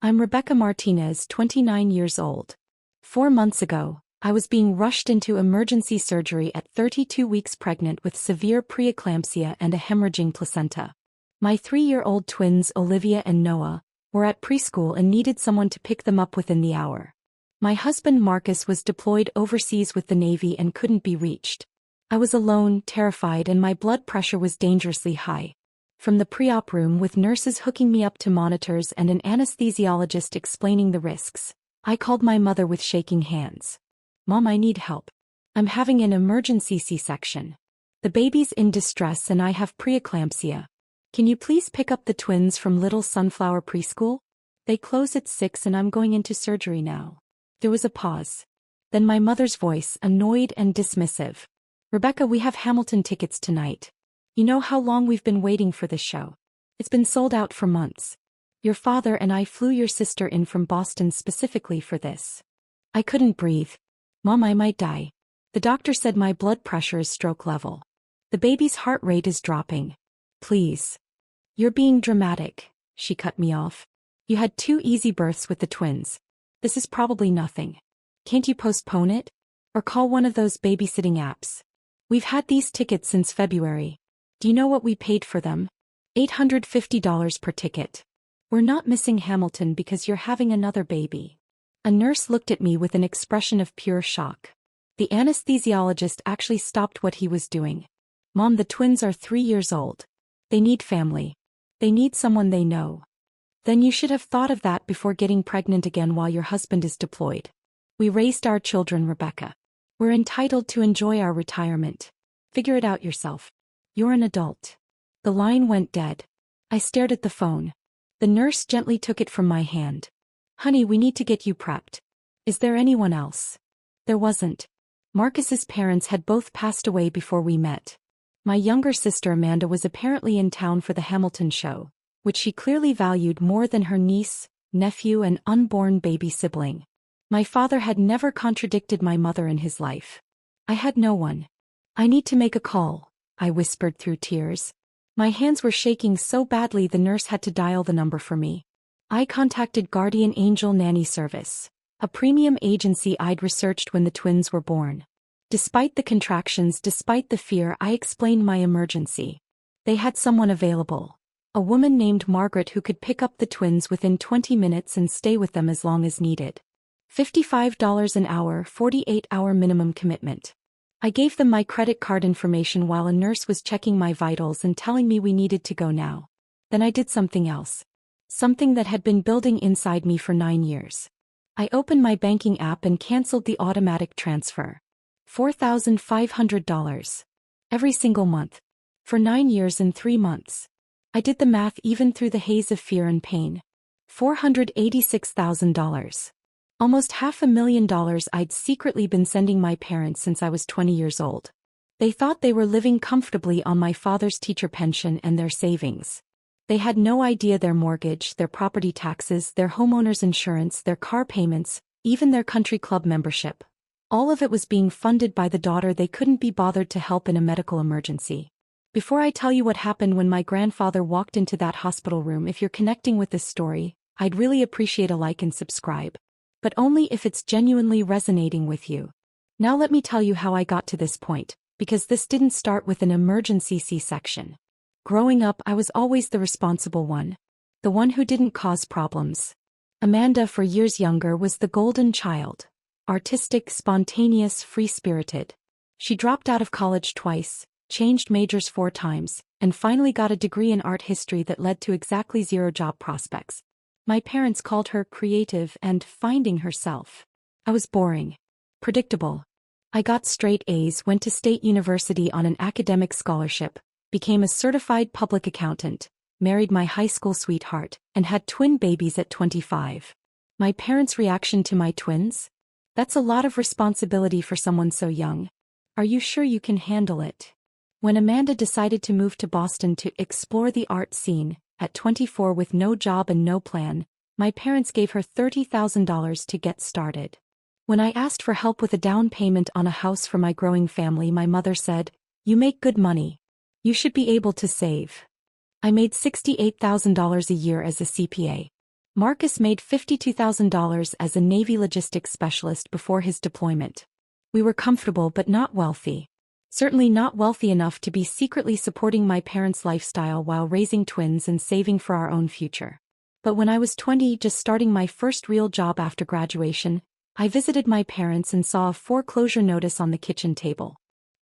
I'm Rebecca Martinez, 29 years old. 4 months ago, I was being rushed into emergency surgery at 32 weeks pregnant with severe preeclampsia and a hemorrhaging placenta. My 3-year-old twins Olivia and Noah were at preschool and needed someone to pick them up within the hour. My husband Marcus was deployed overseas with the Navy and couldn't be reached. I was alone, terrified, and my blood pressure was dangerously high. From the pre-op room with nurses hooking me up to monitors and an anesthesiologist explaining the risks, I called my mother with shaking hands. "Mom, I need help. I'm having an emergency C-section. The baby's in distress and I have preeclampsia. Can you please pick up the twins from Little Sunflower Preschool? They close at 6 and I'm going into surgery now." There was a pause. Then my mother's voice, annoyed and dismissive. "Rebecca, we have Hamilton tickets tonight. You know how long we've been waiting for this show. It's been sold out for months. Your father and I flew your sister in from Boston specifically for this." I couldn't breathe. "Mom, I might die. The doctor said my blood pressure is stroke level. The baby's heart rate is dropping. Please." "You're being dramatic," she cut me off. "You had 2 easy births with the twins. This is probably nothing. Can't you postpone it? Or call one of those babysitting apps? We've had these tickets since February. Do you know what we paid for them? $850 per ticket. We're not missing Hamilton because you're having another baby." A nurse looked at me with an expression of pure shock. The anesthesiologist actually stopped what he was doing. "Mom, the twins are 3 years old. They need family. They need someone they know." "Then you should have thought of that before getting pregnant again while your husband is deployed. We raised our children, Rebecca. We're entitled to enjoy our retirement. Figure it out yourself. You're an adult." The line went dead. I stared at the phone. The nurse gently took it from my hand. "Honey, we need to get you prepped. Is there anyone else?" There wasn't. Marcus's parents had both passed away before we met. My younger sister Amanda was apparently in town for the Hamilton show, which she clearly valued more than her niece, nephew, and unborn baby sibling. My father had never contradicted my mother in his life. I had no one. "I need to make a call," I whispered through tears. My hands were shaking so badly the nurse had to dial the number for me. I contacted Guardian Angel Nanny Service, a premium agency I'd researched when the twins were born. Despite the contractions, despite the fear, I explained my emergency. They had someone available. A woman named Margaret who could pick up the twins within 20 minutes and stay with them as long as needed. $55 an hour, 48-hour minimum commitment. I gave them my credit card information while a nurse was checking my vitals and telling me we needed to go now. Then I did something else. Something that had been building inside me for 9 years. I opened my banking app and canceled the automatic transfer. $4,500. Every single month. For 9 years and 3 months. I did the math even through the haze of fear and pain. $486,000. Almost $500,000 I'd secretly been sending my parents since I was 20 years old. They thought they were living comfortably on my father's teacher pension and their savings. They had no idea their mortgage, their property taxes, their homeowner's insurance, their car payments, even their country club membership. All of it was being funded by the daughter they couldn't be bothered to help in a medical emergency. Before I tell you what happened when my grandfather walked into that hospital room, if you're connecting with this story, I'd really appreciate a like and subscribe. But only if it's genuinely resonating with you. Now let me tell you how I got to this point, because this didn't start with an emergency C-section. Growing up, I was always the responsible one. The one who didn't cause problems. Amanda, for years younger, was the golden child. Artistic, spontaneous, free-spirited. She dropped out of college twice, changed majors 4 times, and finally got a degree in art history that led to exactly 0 job prospects. My parents called her creative and finding herself. I was boring. Predictable. I got straight A's, went to State University on an academic scholarship, became a certified public accountant, married my high school sweetheart, and had twin babies at 25. My parents' reaction to my twins? That's a lot of responsibility for someone so young. Are you sure you can handle it? When Amanda decided to move to Boston to explore the art scene, at 24 with no job and no plan, my parents gave her $30,000 to get started. When I asked for help with a down payment on a house for my growing family, my mother said, "You make good money. You should be able to save." I made $68,000 a year as a CPA. Marcus made $52,000 as a Navy logistics specialist before his deployment. We were comfortable but not wealthy. Certainly not wealthy enough to be secretly supporting my parents' lifestyle while raising twins and saving for our own future. But when I was 20, just starting my first real job after graduation, I visited my parents and saw a foreclosure notice on the kitchen table.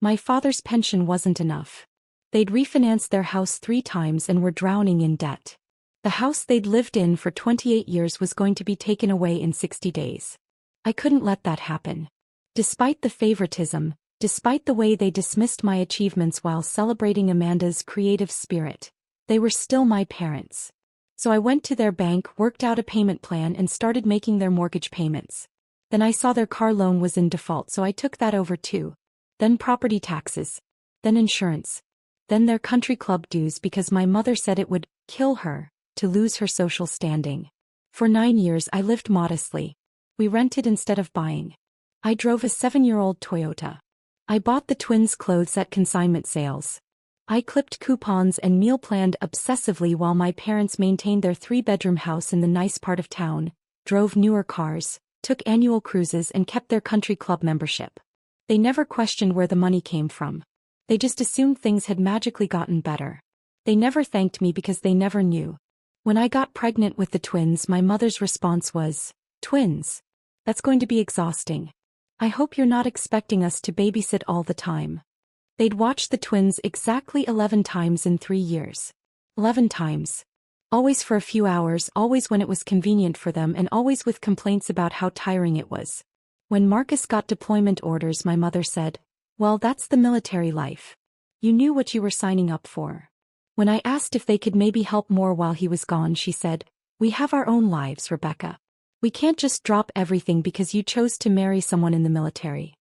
My father's pension wasn't enough. They'd refinanced their house 3 times and were drowning in debt. The house they'd lived in for 28 years was going to be taken away in 60 days. I couldn't let that happen. Despite the favoritism, despite the way they dismissed my achievements while celebrating Amanda's creative spirit, they were still my parents. So I went to their bank, worked out a payment plan, and started making their mortgage payments. Then I saw their car loan was in default, so I took that over too. Then property taxes. Then insurance. Then their country club dues, because my mother said it would kill her to lose her social standing. For 9 years I lived modestly. We rented instead of buying. I drove a 7-year-old Toyota. I bought the twins' clothes at consignment sales. I clipped coupons and meal planned obsessively while my parents maintained their 3-bedroom house in the nice part of town, drove newer cars, took annual cruises, and kept their country club membership. They never questioned where the money came from. They just assumed things had magically gotten better. They never thanked me because they never knew. When I got pregnant with the twins, my mother's response was, "Twins? That's going to be exhausting. I hope you're not expecting us to babysit all the time." They'd watched the twins exactly 11 times in 3 years. 11 times. Always for a few hours, always when it was convenient for them, and always with complaints about how tiring it was. When Marcus got deployment orders, my mother said, "Well, that's the military life. You knew what you were signing up for." When I asked if they could maybe help more while he was gone, she said, "We have our own lives, Rebecca. We can't just drop everything because you chose to marry someone in the military."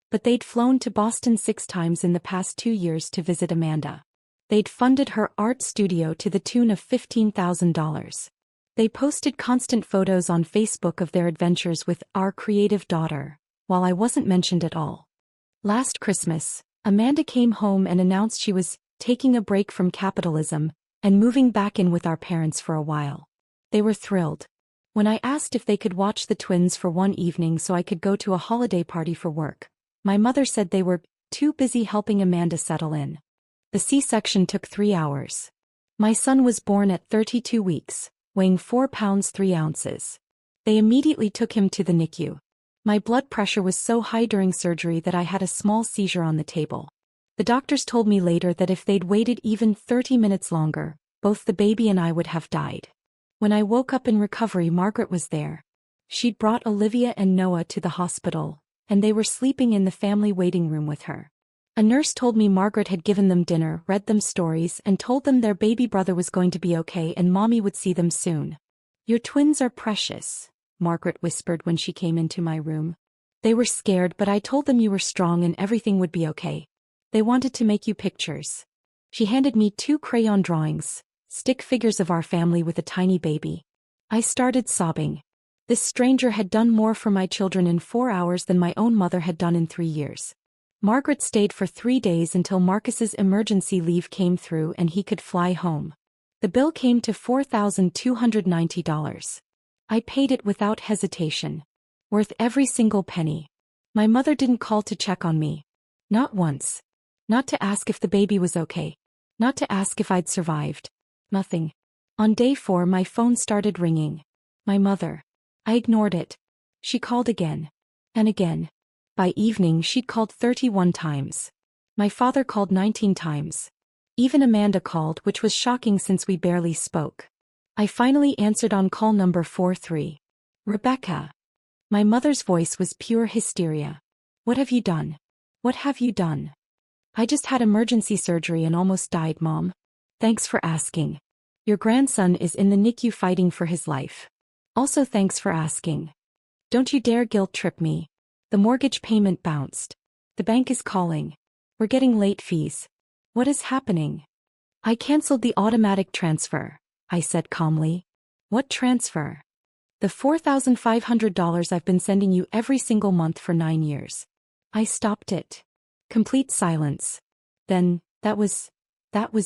But they'd flown to Boston 6 times in the past 2 years to visit Amanda. They'd funded her art studio to the tune of $15,000. They posted constant photos on Facebook of their adventures with our creative daughter, while I wasn't mentioned at all. Last Christmas, Amanda came home and announced she was taking a break from capitalism and moving back in with our parents for a while. They were thrilled. When I asked if they could watch the twins for one evening so I could go to a holiday party for work, my mother said they were too busy helping Amanda settle in. The C-section took 3 hours. My son was born at 32 weeks, weighing 4 pounds 3 ounces. They immediately took him to the NICU. My blood pressure was so high during surgery that I had a small seizure on the table. The doctors told me later that if they'd waited even 30 minutes longer, both the baby and I would have died. When I woke up in recovery, Margaret was there. She'd brought Olivia and Noah to the hospital, and they were sleeping in the family waiting room with her. A nurse told me Margaret had given them dinner, read them stories, and told them their baby brother was going to be okay and Mommy would see them soon. "Your twins are precious," Margaret whispered when she came into my room. "They were scared, but I told them you were strong and everything would be okay. They wanted to make you pictures." She handed me 2 crayon drawings, stick figures of our family with a tiny baby. I started sobbing. This stranger had done more for my children in 4 hours than my own mother had done in 3 years. Margaret stayed for 3 days until Marcus's emergency leave came through and he could fly home. The bill came to $4,290. I paid it without hesitation. Worth every single penny. My mother didn't call to check on me. Not once. Not to ask if the baby was okay. Not to ask if I'd survived. Nothing. On day 4, my phone started ringing. My mother. I ignored it. She called again. And again. By evening, she'd called 31 times. My father called 19 times. Even Amanda called, which was shocking since we barely spoke. I finally answered on call number 43. "Rebecca." My mother's voice was pure hysteria. "What have you done? What have you done?" "I just had emergency surgery and almost died, Mom. Thanks for asking. Your grandson is in the NICU fighting for his life. Also thanks for asking. Don't you dare guilt trip me. The mortgage payment bounced. The bank is calling. We're getting late fees. What is happening?" "I canceled the automatic transfer," I said calmly. "What transfer?" "The $4,500 I've been sending you every single month for 9 years. I stopped it." Complete silence. Then, that was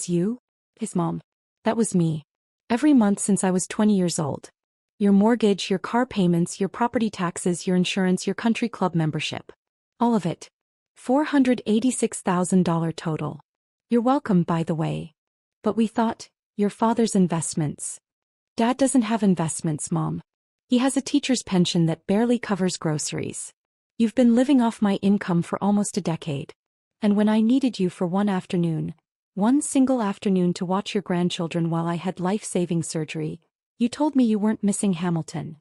you? His mom. That was me. Every month since I was 20 years old. Your mortgage, your car payments, your property taxes, your insurance, your country club membership. All of it. $486,000 total. You're welcome, by the way. But we thought, your father's investments. Dad doesn't have investments, Mom. He has a teacher's pension that barely covers groceries. You've been living off my income for almost a decade. And when I needed you for one single afternoon to watch your grandchildren while I had life-saving surgery, you told me you weren't missing Hamilton.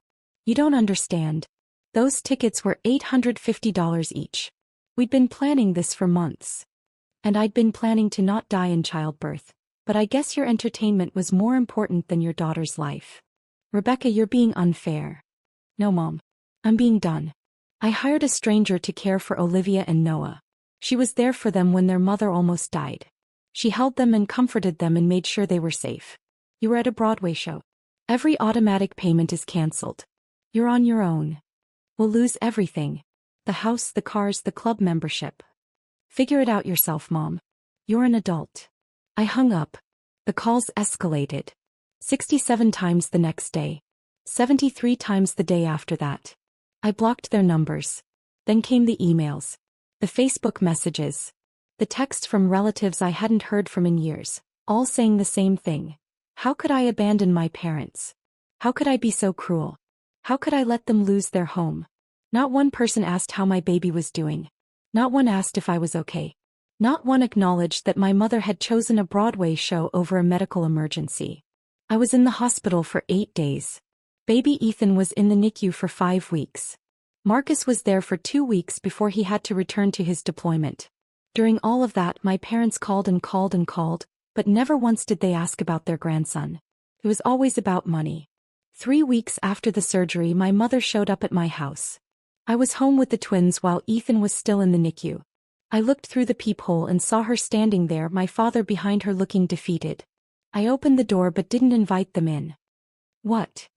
You don't understand. Those tickets were $850 each. We'd been planning this for months. And I'd been planning to not die in childbirth, but I guess your entertainment was more important than your daughter's life. Rebecca, you're being unfair. No, Mom. I'm being done. I hired a stranger to care for Olivia and Noah. She was there for them when their mother almost died. She held them and comforted them and made sure they were safe. You were at a Broadway show. Every automatic payment is canceled. You're on your own. We'll lose everything. The house, the cars, the club membership. Figure it out yourself, Mom. You're an adult. I hung up. The calls escalated. 67 times the next day. 73 times the day after that. I blocked their numbers. Then came the emails. The Facebook messages. The texts from relatives I hadn't heard from in years, all saying the same thing. How could I abandon my parents? How could I be so cruel? How could I let them lose their home? Not one person asked how my baby was doing. Not one asked if I was okay. Not one acknowledged that my mother had chosen a Broadway show over a medical emergency. I was in the hospital for 8 days. Baby Ethan was in the NICU for 5 weeks. Marcus was there for 2 weeks before he had to return to his deployment. During all of that, my parents called and called and called, but never once did they ask about their grandson. It was always about money. 3 weeks after the surgery, my mother showed up at my house. I was home with the twins while Ethan was still in the NICU. I looked through the peephole and saw her standing there, my father behind her looking defeated. I opened the door but didn't invite them in. What?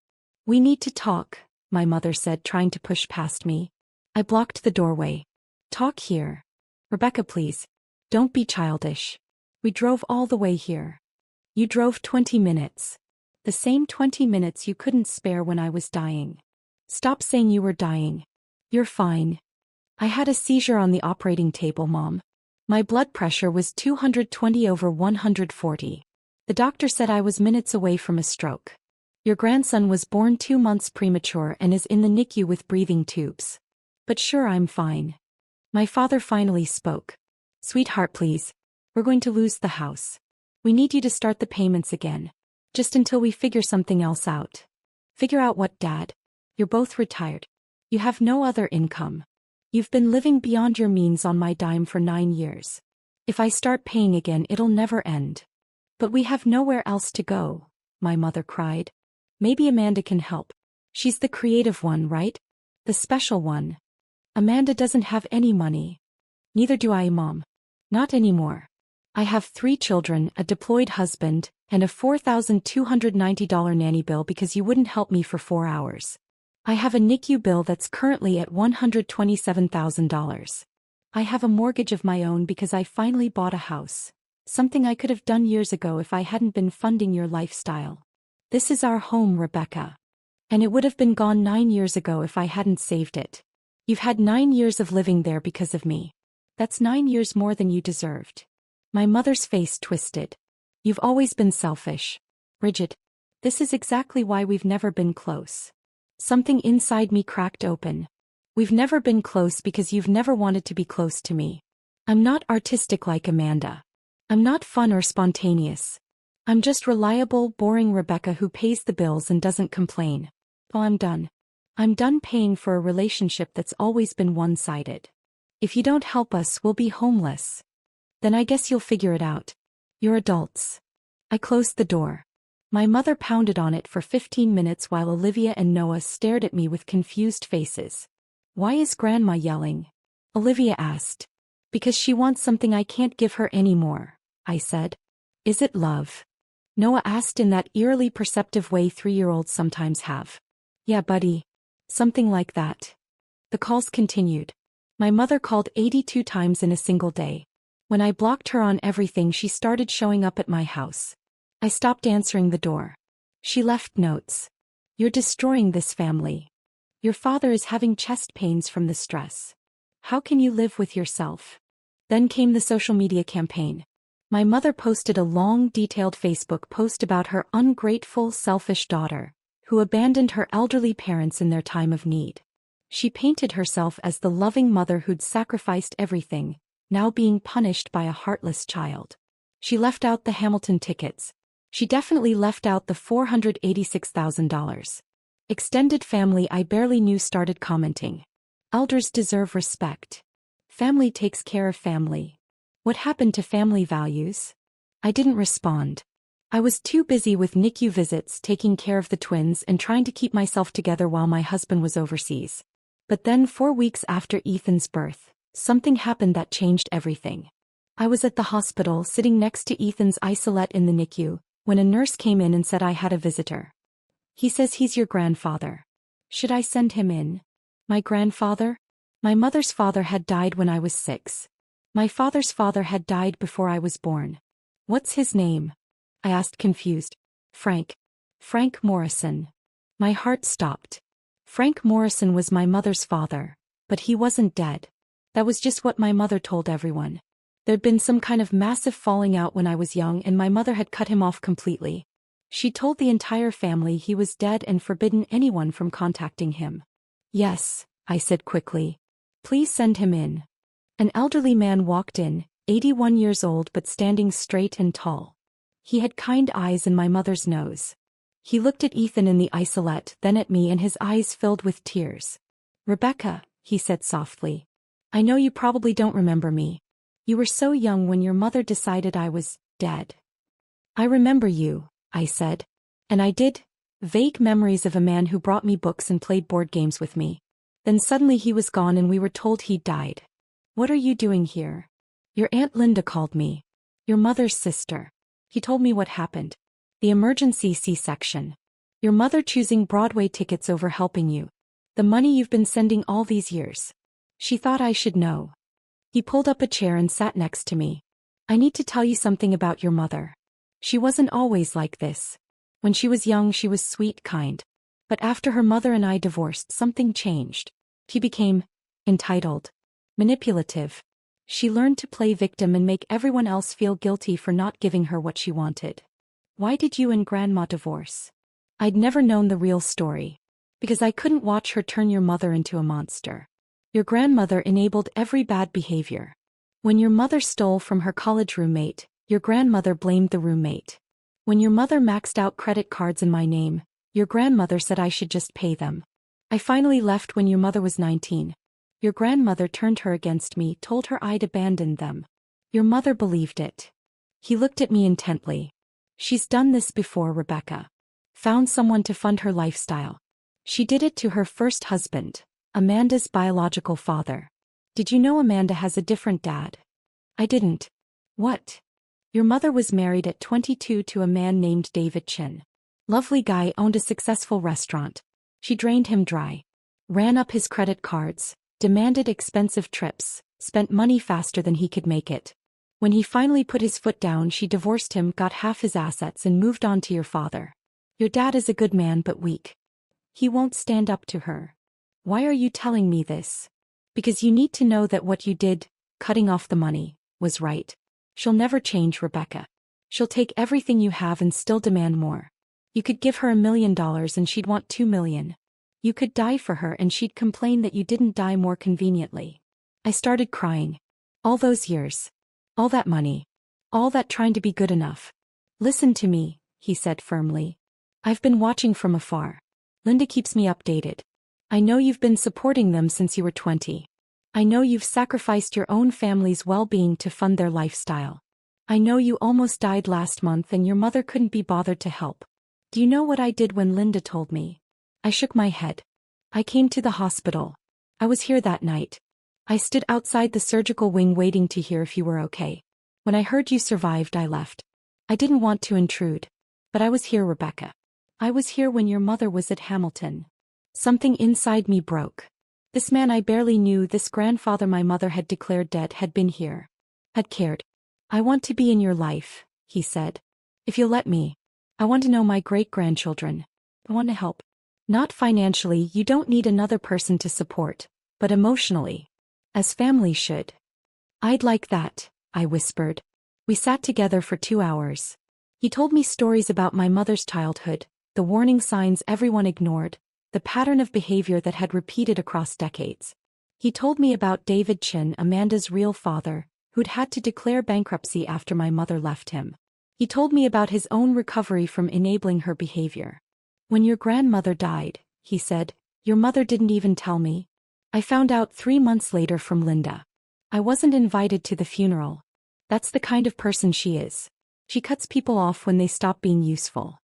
We need to talk, my mother said, trying to push past me. I blocked the doorway. Talk here. Rebecca, please. Don't be childish. We drove all the way here. You drove 20 minutes. The same 20 minutes you couldn't spare when I was dying. Stop saying you were dying. You're fine. I had a seizure on the operating table, Mom. My blood pressure was 220/140. The doctor said I was minutes away from a stroke. Your grandson was born 2 months premature and is in the NICU with breathing tubes. But sure, I'm fine. My father finally spoke. Sweetheart, please. We're going to lose the house. We need you to start the payments again. Just until we figure something else out. Figure out what, Dad? You're both retired. You have no other income. You've been living beyond your means on my dime for 9 years. If I start paying again, it'll never end. But we have nowhere else to go, my mother cried. Maybe Amanda can help. She's the creative one, right? The special one. Amanda doesn't have any money. Neither do I, Mom. Not anymore. I have 3 children, a deployed husband, and a $4,290 nanny bill because you wouldn't help me for 4 hours. I have a NICU bill that's currently at $127,000. I have a mortgage of my own because I finally bought a house. Something I could have done years ago if I hadn't been funding your lifestyle. This is our home, Rebecca. And it would have been gone 9 years ago if I hadn't saved it. You've had 9 years of living there because of me. That's 9 years more than you deserved. My mother's face twisted. You've always been selfish. Rigid. This is exactly why we've never been close. Something inside me cracked open. We've never been close because you've never wanted to be close to me. I'm not artistic like Amanda. I'm not fun or spontaneous. I'm just reliable, boring Rebecca who pays the bills and doesn't complain. Well, I'm done. I'm done paying for a relationship that's always been one-sided. If you don't help us, we'll be homeless. Then I guess you'll figure it out. You're adults. I closed the door. My mother pounded on it for 15 minutes while Olivia and Noah stared at me with confused faces. Why is Grandma yelling? Olivia asked. Because she wants something I can't give her anymore, I said. Is it love? Noah asked in that eerily perceptive way 3-year-olds sometimes have. Yeah, buddy. Something like that. The calls continued. My mother called 82 times in a single day. When I blocked her on everything, she started showing up at my house. I stopped answering the door. She left notes. You're destroying this family. Your father is having chest pains from the stress. How can you live with yourself? Then came the social media campaign. My mother posted a long, detailed Facebook post about her ungrateful, selfish daughter, who abandoned her elderly parents in their time of need. She painted herself as the loving mother who'd sacrificed everything, now being punished by a heartless child. She left out the Hamilton tickets. She definitely left out the $486,000. Extended family I barely knew started commenting. Elders deserve respect. Family takes care of family. What happened to family values? I didn't respond. I was too busy with NICU visits, taking care of the twins and trying to keep myself together while my husband was overseas. But then 4 weeks after Ethan's birth, something happened that changed everything. I was at the hospital sitting next to Ethan's isolette in the NICU, when a nurse came in and said I had a visitor. He says he's your grandfather. Should I send him in? My grandfather? My mother's father had died when I was 6. My father's father had died before I was born. What's his name? I asked confused. Frank. Frank Morrison. My heart stopped. Frank Morrison was my mother's father, but he wasn't dead. That was just what my mother told everyone. There'd been some kind of massive falling out when I was young and my mother had cut him off completely. She told the entire family he was dead and forbidden anyone from contacting him. Yes, I said quickly. Please send him in. An elderly man walked in, 81 years old but standing straight and tall. He had kind eyes and my mother's nose. He looked at Ethan in the isolette, then at me, and his eyes filled with tears. Rebecca, he said softly. I know you probably don't remember me. You were so young when your mother decided I was dead. I remember you, I said. And I did. Vague memories of a man who brought me books and played board games with me. Then suddenly he was gone and we were told he'd died. What are you doing here? Your Aunt Linda called me. Your mother's sister. He told me what happened. The emergency C-section. Your mother choosing Broadway tickets over helping you. The money you've been sending all these years. She thought I should know. He pulled up a chair and sat next to me. I need to tell you something about your mother. She wasn't always like this. When she was young she was sweet, kind. But after her mother and I divorced, something changed. She became entitled, manipulative. She learned to play victim and make everyone else feel guilty for not giving her what she wanted. Why did you and Grandma divorce? I'd never known the real story. Because I couldn't watch her turn your mother into a monster. Your grandmother enabled every bad behavior. When your mother stole from her college roommate, your grandmother blamed the roommate. When your mother maxed out credit cards in my name, your grandmother said I should just pay them. I finally left when your mother was 19. Your grandmother turned her against me, told her I'd abandoned them. Your mother believed it. He looked at me intently. She's done this before, Rebecca. Found someone to fund her lifestyle. She did it to her first husband, Amanda's biological father. Did you know Amanda has a different dad? I didn't. What? Your mother was married at 22 to a man named David Chin. Lovely guy, owned a successful restaurant. She drained him dry. Ran up his credit cards, demanded expensive trips, spent money faster than he could make it. When he finally put his foot down, she divorced him, got half his assets and moved on to your father. Your dad is a good man but weak. He won't stand up to her. Why are you telling me this? Because you need to know that what you did, cutting off the money, was right. She'll never change, Rebecca. She'll take everything you have and still demand more. You could give her $1 million and she'd want $2 million. You could die for her and she'd complain that you didn't die more conveniently. I started crying. All those years. All that money. All that trying to be good enough. Listen to me, he said firmly. I've been watching from afar. Linda keeps me updated. I know you've been supporting them since you were 20. I know you've sacrificed your own family's well-being to fund their lifestyle. I know you almost died last month and your mother couldn't be bothered to help. Do you know what I did when Linda told me? I shook my head. I came to the hospital. I was here that night. I stood outside the surgical wing waiting to hear if you were okay. When I heard you survived, I left. I didn't want to intrude. But I was here, Rebecca. I was here when your mother was at Hamilton. Something inside me broke. This man I barely knew, this grandfather my mother had declared dead, had been here. Had cared. I want to be in your life, he said. If you'll let me. I want to know my great-grandchildren. I want to help. Not financially, you don't need another person to support, but emotionally. As family should. I'd like that, I whispered. We sat together for 2 hours. He told me stories about my mother's childhood, the warning signs everyone ignored, the pattern of behavior that had repeated across decades. He told me about David Chin, Amanda's real father, who'd had to declare bankruptcy after my mother left him. He told me about his own recovery from enabling her behavior. When your grandmother died, he said, your mother didn't even tell me. I found out 3 months later from Linda. I wasn't invited to the funeral. That's the kind of person she is. She cuts people off when they stop being useful.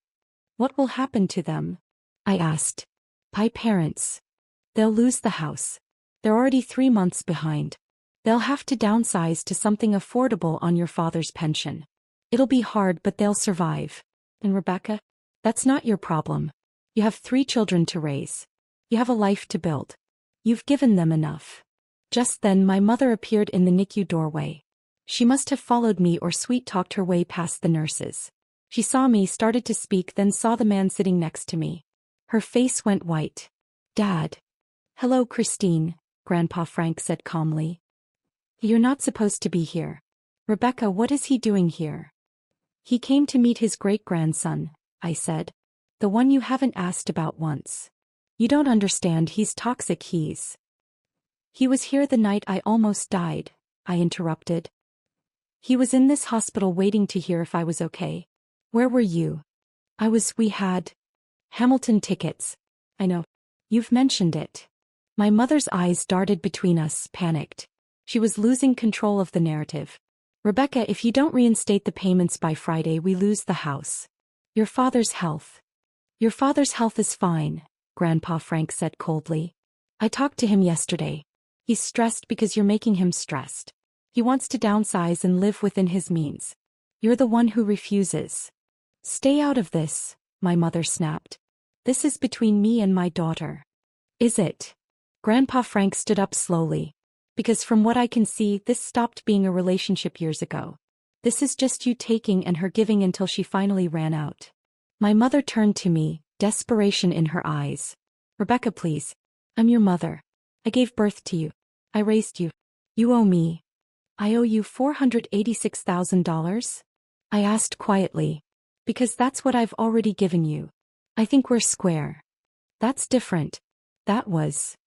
What will happen to them? I asked. My parents. They'll lose the house. They're already 3 months behind. They'll have to downsize to something affordable on your father's pension. It'll be hard, but they'll survive. And Rebecca? That's not your problem. You have 3 children to raise. You have a life to build. You've given them enough. Just then my mother appeared in the NICU doorway. She must have followed me or sweet-talked her way past the nurses. She saw me, started to speak, then saw the man sitting next to me. Her face went white. Dad. Hello, Christine, Grandpa Frank said calmly. You're not supposed to be here. Rebecca, what is he doing here? He came to meet his great-grandson, I said. The one you haven't asked about once. You don't understand, he's toxic, He was here the night I almost died, I interrupted. He was in this hospital waiting to hear if I was okay. Where were you? We had Hamilton tickets. I know. You've mentioned it. My mother's eyes darted between us, panicked. She was losing control of the narrative. Rebecca, if you don't reinstate the payments by Friday, we lose the house. Your father's health. Your father's health is fine, Grandpa Frank said coldly. I talked to him yesterday. He's stressed because you're making him stressed. He wants to downsize and live within his means. You're the one who refuses. Stay out of this, my mother snapped. This is between me and my daughter. Is it? Grandpa Frank stood up slowly. Because from what I can see, this stopped being a relationship years ago. This is just you taking and her giving until she finally ran out. My mother turned to me, desperation in her eyes. Rebecca, please. I'm your mother. I gave birth to you. I raised you. You owe me. I owe you $486,000? I asked quietly. Because that's what I've already given you. I think we're square. That's different. That was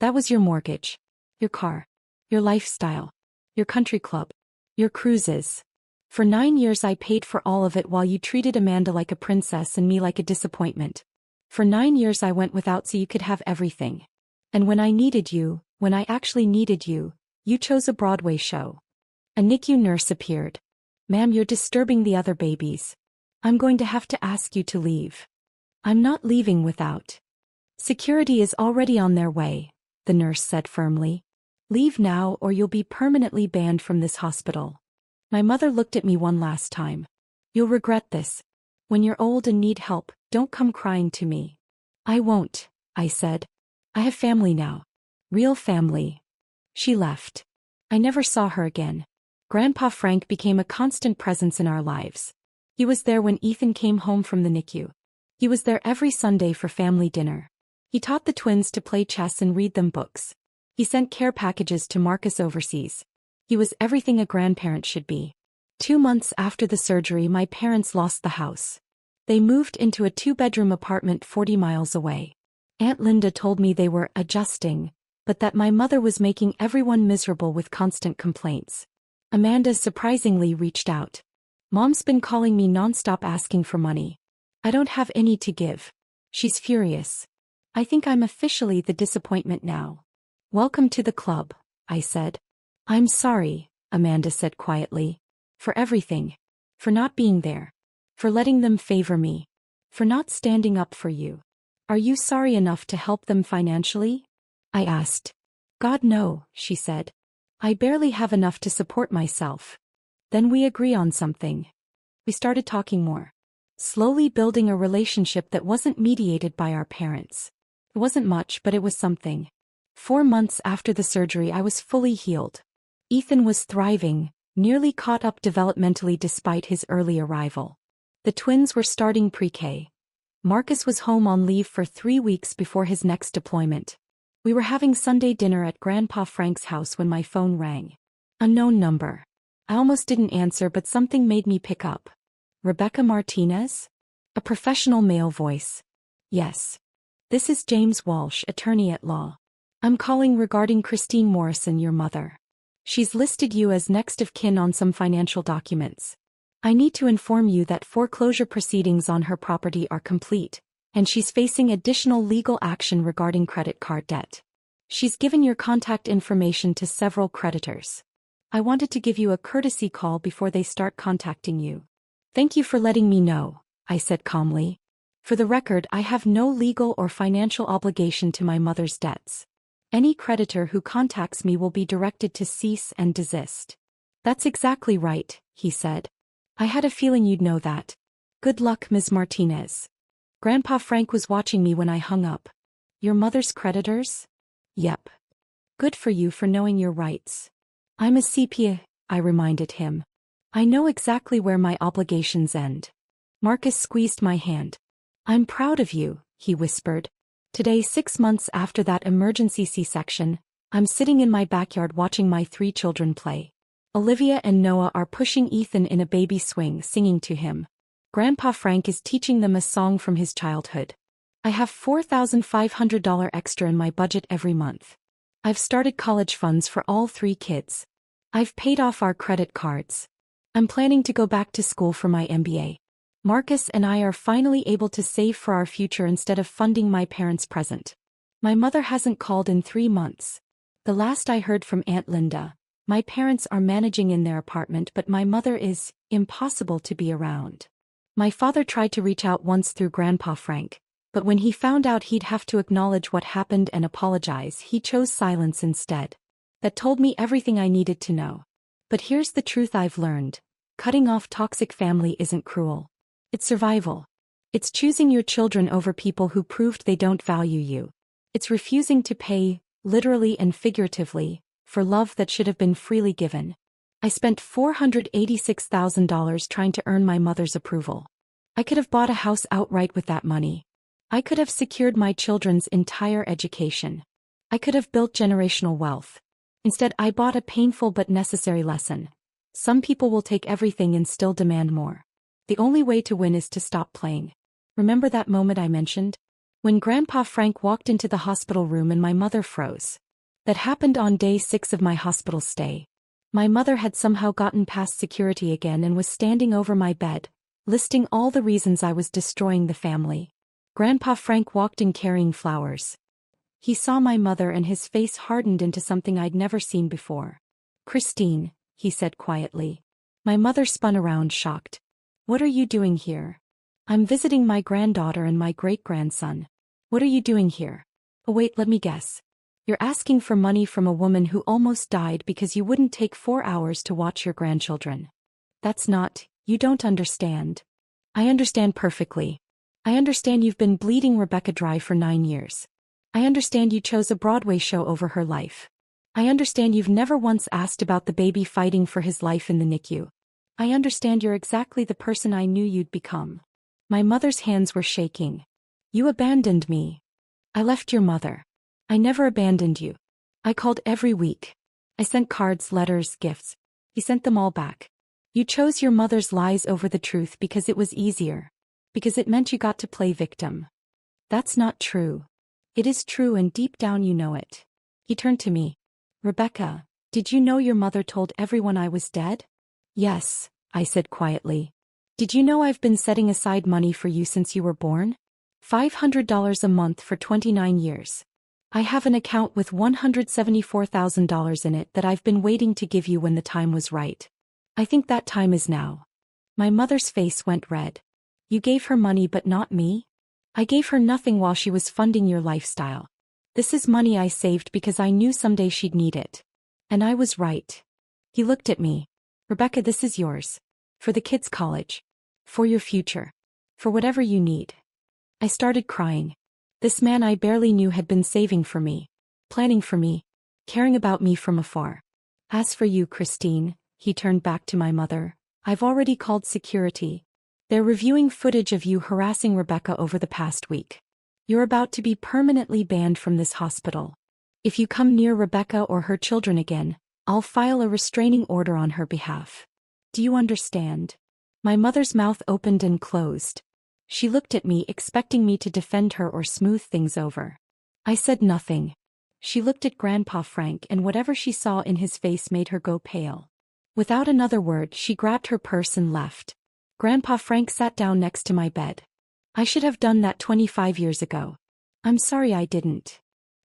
your mortgage. Your car. Your lifestyle. Your country club. Your cruises. For 9 years I paid for all of it while you treated Amanda like a princess and me like a disappointment. For 9 years I went without so you could have everything. And when I needed you, when I actually needed you, you chose a Broadway show. A NICU nurse appeared. Ma'am, you're disturbing the other babies. I'm going to have to ask you to leave. I'm not leaving without. Security is already on their way, the nurse said firmly. Leave now or you'll be permanently banned from this hospital. My mother looked at me one last time. You'll regret this. When you're old and need help, don't come crying to me. I won't, I said. I have family now. Real family. She left. I never saw her again. Grandpa Frank became a constant presence in our lives. He was there when Ethan came home from the NICU. He was there every Sunday for family dinner. He taught the twins to play chess and read them books. He sent care packages to Marcus overseas. He was everything a grandparent should be. 2 months after the surgery, my parents lost the house. They moved into a 2-bedroom apartment 40 miles away. Aunt Linda told me they were adjusting, but that my mother was making everyone miserable with constant complaints. Amanda surprisingly reached out. Mom's been calling me nonstop asking for money. I don't have any to give. She's furious. I think I'm officially the disappointment now. Welcome to the club, I said. I'm sorry, Amanda said quietly. For everything. For not being there. For letting them favor me. For not standing up for you. Are you sorry enough to help them financially? I asked. God, no, she said. I barely have enough to support myself. Then we agree on something. We started talking more. Slowly building a relationship that wasn't mediated by our parents. It wasn't much, but it was something. 4 months after the surgery I was fully healed. Ethan was thriving, nearly caught up developmentally despite his early arrival. The twins were starting pre-K. Marcus was home on leave for 3 weeks before his next deployment. We were having Sunday dinner at Grandpa Frank's house when my phone rang. Unknown number. I almost didn't answer, but something made me pick up. Rebecca Martinez? A professional male voice. Yes. This is James Walsh, attorney at law. I'm calling regarding Christine Morrison, your mother. She's listed you as next of kin on some financial documents. I need to inform you that foreclosure proceedings on her property are complete, and she's facing additional legal action regarding credit card debt. She's given your contact information to several creditors. I wanted to give you a courtesy call before they start contacting you. Thank you for letting me know, I said calmly. For the record, I have no legal or financial obligation to my mother's debts. Any creditor who contacts me will be directed to cease and desist. That's exactly right, he said. I had a feeling you'd know that. Good luck, Ms. Martinez. Grandpa Frank was watching me when I hung up. Your mother's creditors? Yep. Good for you for knowing your rights. I'm a CPA, I reminded him. I know exactly where my obligations end. Marcus squeezed my hand. I'm proud of you, he whispered. Today, 6 months after that emergency C-section, I'm sitting in my backyard watching my 3 children play. Olivia and Noah are pushing Ethan in a baby swing, singing to him. Grandpa Frank is teaching them a song from his childhood. I have $4,500 extra in my budget every month. I've started college funds for all 3 kids. I've paid off our credit cards. I'm planning to go back to school for my MBA. Marcus and I are finally able to save for our future instead of funding my parents' present. My mother hasn't called in 3 months. The last I heard from Aunt Linda, my parents are managing in their apartment, but my mother is impossible to be around. My father tried to reach out once through Grandpa Frank, but when he found out he'd have to acknowledge what happened and apologize, he chose silence instead. That told me everything I needed to know. But here's the truth I've learned. Cutting off toxic family isn't cruel. It's survival. It's choosing your children over people who proved they don't value you. It's refusing to pay, literally and figuratively, for love that should have been freely given. I spent $486,000 trying to earn my mother's approval. I could have bought a house outright with that money. I could have secured my children's entire education. I could have built generational wealth. Instead, I bought a painful but necessary lesson. Some people will take everything and still demand more. The only way to win is to stop playing. Remember that moment I mentioned? When Grandpa Frank walked into the hospital room and my mother froze. That happened on day 6 of my hospital stay. My mother had somehow gotten past security again and was standing over my bed, listing all the reasons I was destroying the family. Grandpa Frank walked in carrying flowers. He saw my mother and his face hardened into something I'd never seen before. Christine, he said quietly. My mother spun around, shocked. What are you doing here? I'm visiting my granddaughter and my great-grandson. What are you doing here? Oh wait, let me guess. You're asking for money from a woman who almost died because you wouldn't take 4 hours to watch your grandchildren. That's not, you don't understand. I understand perfectly. I understand you've been bleeding Rebecca dry for 9 years. I understand you chose a Broadway show over her life. I understand you've never once asked about the baby fighting for his life in the NICU. I understand you're exactly the person I knew you'd become. My mother's hands were shaking. You abandoned me. I left your mother. I never abandoned you. I called every week. I sent cards, letters, gifts. You sent them all back. You chose your mother's lies over the truth because it was easier. Because it meant you got to play victim. That's not true. It is true, and deep down you know it. He turned to me. Rebecca, did you know your mother told everyone I was dead? Yes, I said quietly. Did you know I've been setting aside money for you since you were born? $500 a month for 29 years. I have an account with $174,000 in it that I've been waiting to give you when the time was right. I think that time is now. My mother's face went red. You gave her money but not me? I gave her nothing while she was funding your lifestyle. This is money I saved because I knew someday she'd need it. And I was right. He looked at me. Rebecca, this is yours. For the kids' college. For your future. For whatever you need. I started crying. This man I barely knew had been saving for me. Planning for me. Caring about me from afar. As for you, Christine, he turned back to my mother. I've already called security. They're reviewing footage of you harassing Rebecca over the past week. You're about to be permanently banned from this hospital. If you come near Rebecca or her children again, I'll file a restraining order on her behalf. Do you understand?" My mother's mouth opened and closed. She looked at me, expecting me to defend her or smooth things over. I said nothing. She looked at Grandpa Frank, and whatever she saw in his face made her go pale. Without another word, she grabbed her purse and left. Grandpa Frank sat down next to my bed. "I should have done that 25 years ago. I'm sorry I didn't."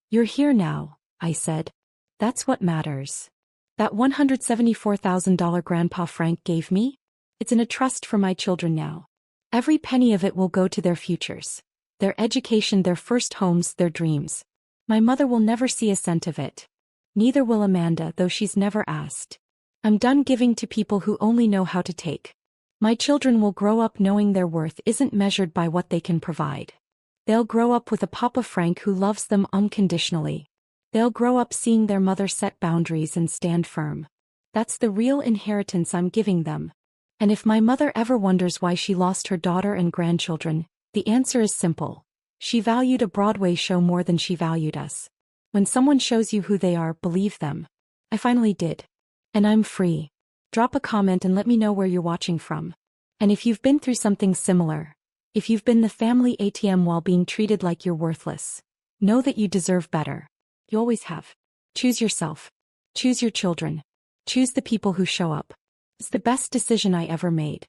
"You're here now," I said. "That's what matters." "That $174,000 Grandpa Frank gave me? It's in a trust for my children now. Every penny of it will go to their futures. Their education, their first homes, their dreams. My mother will never see a cent of it. Neither will Amanda, though she's never asked. I'm done giving to people who only know how to take. My children will grow up knowing their worth isn't measured by what they can provide. They'll grow up with a Papa Frank who loves them unconditionally. They'll grow up seeing their mother set boundaries and stand firm. That's the real inheritance I'm giving them. And if my mother ever wonders why she lost her daughter and grandchildren, the answer is simple. She valued a Broadway show more than she valued us. When someone shows you who they are, believe them. I finally did. And I'm free. Drop a comment and let me know where you're watching from. And if you've been through something similar, if you've been the family ATM while being treated like you're worthless, know that you deserve better. You always have. Choose yourself. Choose your children. Choose the people who show up. It's the best decision I ever made.